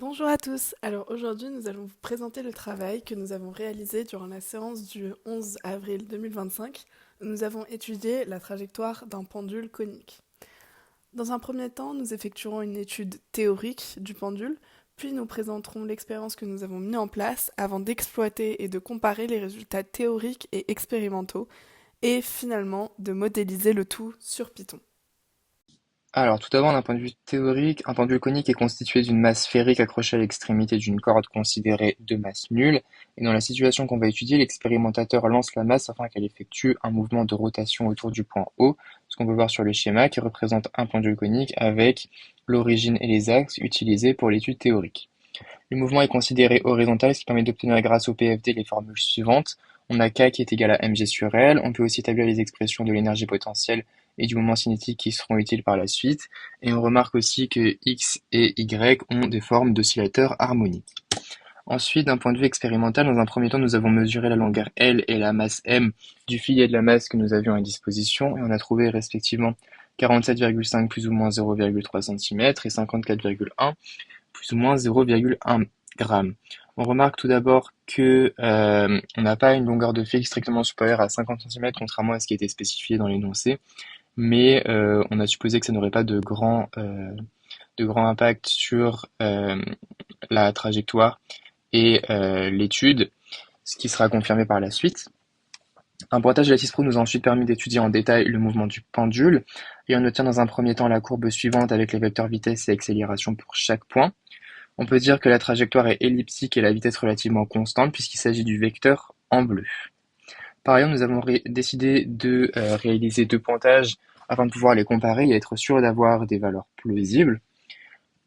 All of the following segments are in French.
Bonjour à tous. Alors aujourd'hui, nous allons vous présenter le travail que nous avons réalisé durant la séance du 11 avril 2025. Nous avons étudié la trajectoire d'un pendule conique. Dans un premier temps, nous effectuerons une étude théorique du pendule, puis nous présenterons l'expérience que nous avons mise en place avant d'exploiter et de comparer les résultats théoriques et expérimentaux, et finalement de modéliser le tout sur Python. Alors, tout d'abord, d'un point de vue théorique, un pendule conique est constitué d'une masse sphérique accrochée à l'extrémité d'une corde considérée de masse nulle. Et dans la situation qu'on va étudier, l'expérimentateur lance la masse afin qu'elle effectue un mouvement de rotation autour du point O, ce qu'on peut voir sur le schéma qui représente un pendule conique avec l'origine et les axes utilisés pour l'étude théorique. Le mouvement est considéré horizontal, ce qui permet d'obtenir grâce au PFD les formules suivantes. On a K qui est égal à mg sur L. On peut aussi établir les expressions de l'énergie potentielle et du moment cinétique qui seront utiles par la suite. Et on remarque aussi que X et Y ont des formes d'oscillateurs harmoniques. Ensuite, d'un point de vue expérimental, dans un premier temps, nous avons mesuré la longueur L et la masse M du filet de la masse que nous avions à disposition et on a trouvé respectivement 47,5 plus ou moins 0,3 cm et 54,1 plus ou moins 0,1 g. On remarque tout d'abord que on n'a pas une longueur de fil strictement supérieure à 50 cm, contrairement à ce qui était spécifié dans l'énoncé, mais on a supposé que ça n'aurait pas de grand impact sur la trajectoire et l'étude, ce qui sera confirmé par la suite. Un pointage de la 6 Pro nous a ensuite permis d'étudier en détail le mouvement du pendule, et on obtient dans un premier temps la courbe suivante avec les vecteurs vitesse et accélération pour chaque point. On peut dire que la trajectoire est elliptique et la vitesse relativement constante puisqu'il s'agit du vecteur en bleu. Par ailleurs, nous avons décidé de réaliser deux pointages afin de pouvoir les comparer et être sûr d'avoir des valeurs plausibles.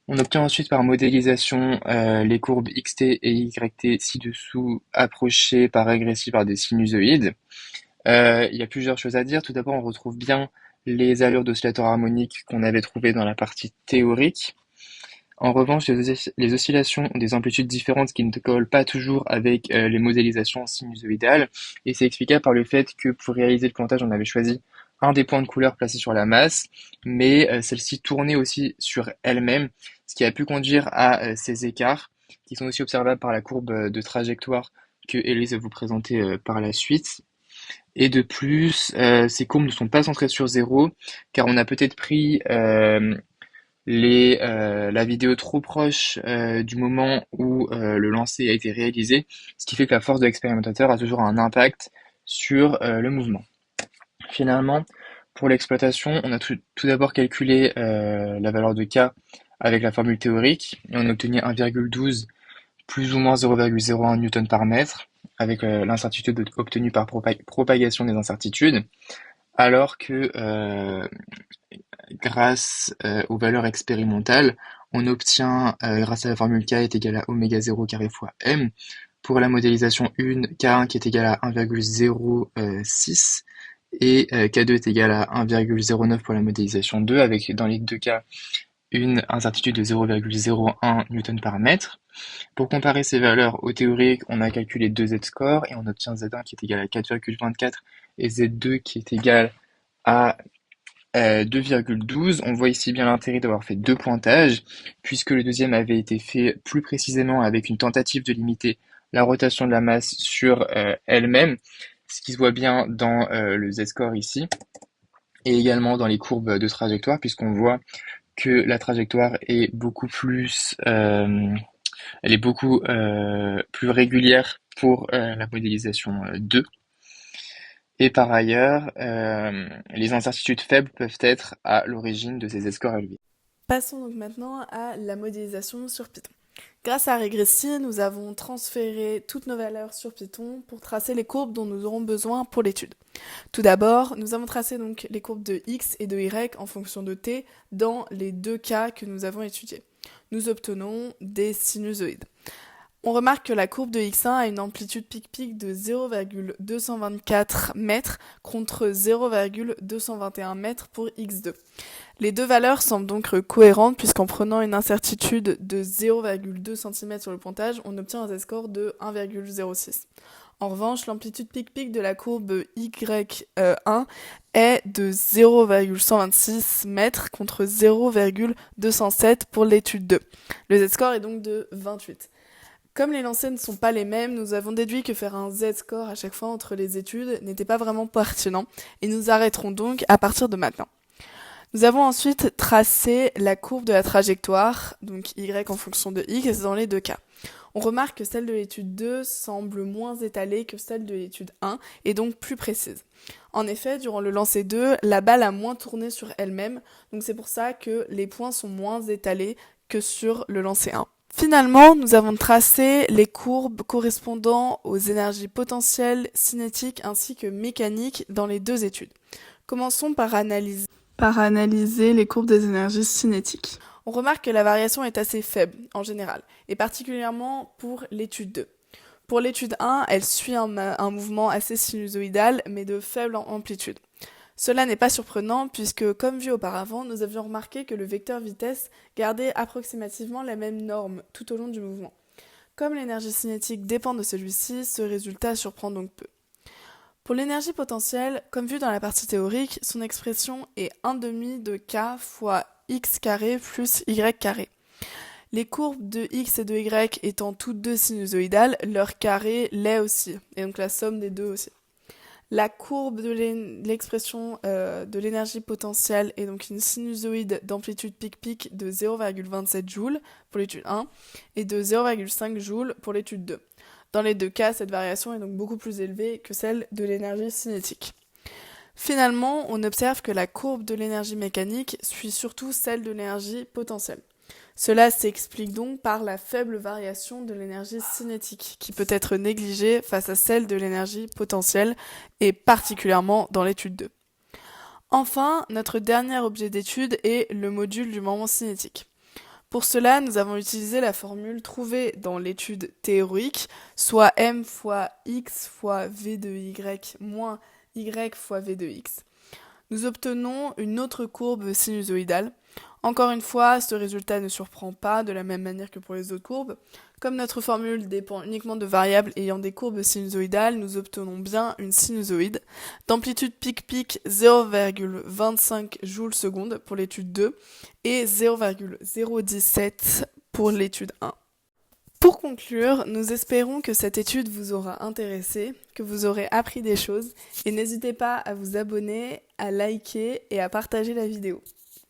On obtient ensuite par modélisation les courbes xt et yt ci-dessous approchées par régressie par des sinusoïdes. Il y a plusieurs choses à dire. Tout d'abord, on retrouve bien les allures d'oscillateurs harmoniques qu'on avait trouvées dans la partie théorique. En revanche, les oscillations ont des amplitudes différentes qui ne collent pas toujours avec les modélisations sinusoïdales, et c'est explicable par le fait que pour réaliser le pointage, on avait choisi un des points de couleur placés sur la masse, mais celle-ci tournait aussi sur elle-même, ce qui a pu conduire à ces écarts, qui sont aussi observables par la courbe de trajectoire que Élise va vous présenter par la suite. Et de plus, ces courbes ne sont pas centrées sur zéro, car on a peut-être pris la vidéo trop proche du moment où le lancer a été réalisé, ce qui fait que la force de l'expérimentateur a toujours un impact sur le mouvement. Finalement, pour l'exploitation, on a tout d'abord calculé la valeur de K avec la formule théorique et on a obtenu 1,12 plus ou moins 0,01 newton par mètre avec l'incertitude obtenue par propagation des incertitudes, alors que grâce aux valeurs expérimentales, on obtient, grâce à la formule K est égal à oméga 0 carré fois m, pour la modélisation 1, K1 qui est égal à 1,06 et K2 est égal à 1,09 pour la modélisation 2, avec dans les deux cas une incertitude de 0,01 newton par mètre. Pour comparer ces valeurs au théorique, on a calculé deux z-scores et on obtient Z1 qui est égal à 4,24 et Z2 qui est égal à 2,12. On voit ici bien l'intérêt d'avoir fait deux pointages, puisque le deuxième avait été fait plus précisément avec une tentative de limiter la rotation de la masse sur elle-même, ce qui se voit bien dans le z-score ici, et également dans les courbes de trajectoire, puisqu'on voit que la trajectoire est beaucoup plus, elle est beaucoup plus régulière pour la modélisation 2. Et par ailleurs, les incertitudes faibles peuvent être à l'origine de ces scores élevés. Passons donc maintenant à la modélisation sur Python. Grâce à Regressi, nous avons transféré toutes nos valeurs sur Python pour tracer les courbes dont nous aurons besoin pour l'étude. Tout d'abord, nous avons tracé donc les courbes de x et de y en fonction de t dans les deux cas que nous avons étudiés. Nous obtenons des sinusoïdes. On remarque que la courbe de x1 a une amplitude pic-pic de 0,224 mètres contre 0,221 mètres pour x2. Les deux valeurs semblent donc cohérentes puisqu'en prenant une incertitude de 0,2 cm sur le pointage, on obtient un z-score de 1,06. En revanche, l'amplitude pic-pic de la courbe Y1 est de 0,126 mètres contre 0,207 pour l'étude 2. Le z-score est donc de 28. Comme les lancers ne sont pas les mêmes, nous avons déduit que faire un z-score à chaque fois entre les études n'était pas vraiment pertinent et nous arrêterons donc à partir de maintenant. Nous avons ensuite tracé la courbe de la trajectoire, donc y en fonction de x, dans les deux cas. On remarque que celle de l'étude 2 semble moins étalée que celle de l'étude 1 et donc plus précise. En effet, durant le lancer 2, la balle a moins tourné sur elle-même, donc c'est pour ça que les points sont moins étalés que sur le lancer 1. Finalement, nous avons tracé les courbes correspondant aux énergies potentielles, cinétiques ainsi que mécaniques dans les deux études. Commençons par analyser les courbes des énergies cinétiques. On remarque que la variation est assez faible en général, et particulièrement pour l'étude 2. Pour l'étude 1, elle suit un mouvement assez sinusoïdal, mais de faible amplitude. Cela n'est pas surprenant puisque, comme vu auparavant, nous avions remarqué que le vecteur vitesse gardait approximativement la même norme tout au long du mouvement. Comme l'énergie cinétique dépend de celui-ci, ce résultat surprend donc peu. Pour l'énergie potentielle, comme vu dans la partie théorique, son expression est 1/2 de k fois x carré plus y carré. Les courbes de x et de y étant toutes deux sinusoïdales, leur carré l'est aussi, et donc la somme des deux aussi. La courbe de l'expression de l'énergie potentielle est donc une sinusoïde d'amplitude pic-pic de 0,27 joules pour l'étude 1 et de 0,5 joules pour l'étude 2. Dans les deux cas, cette variation est donc beaucoup plus élevée que celle de l'énergie cinétique. Finalement, on observe que la courbe de l'énergie mécanique suit surtout celle de l'énergie potentielle. Cela s'explique donc par la faible variation de l'énergie cinétique, qui peut être négligée face à celle de l'énergie potentielle, et particulièrement dans l'étude 2. Enfin, notre dernier objet d'étude est le module du moment cinétique. Pour cela, nous avons utilisé la formule trouvée dans l'étude théorique, soit m fois x fois v de y moins y fois v de x. Nous obtenons une autre courbe sinusoïdale. Encore une fois, ce résultat ne surprend pas de la même manière que pour les autres courbes. Comme notre formule dépend uniquement de variables ayant des courbes sinusoïdales, nous obtenons bien une sinusoïde d'amplitude pic-pic 0,25 joules seconde pour l'étude 2 et 0,017 pour l'étude 1. Pour conclure, nous espérons que cette étude vous aura intéressé, que vous aurez appris des choses et n'hésitez pas à vous abonner, à liker et à partager la vidéo.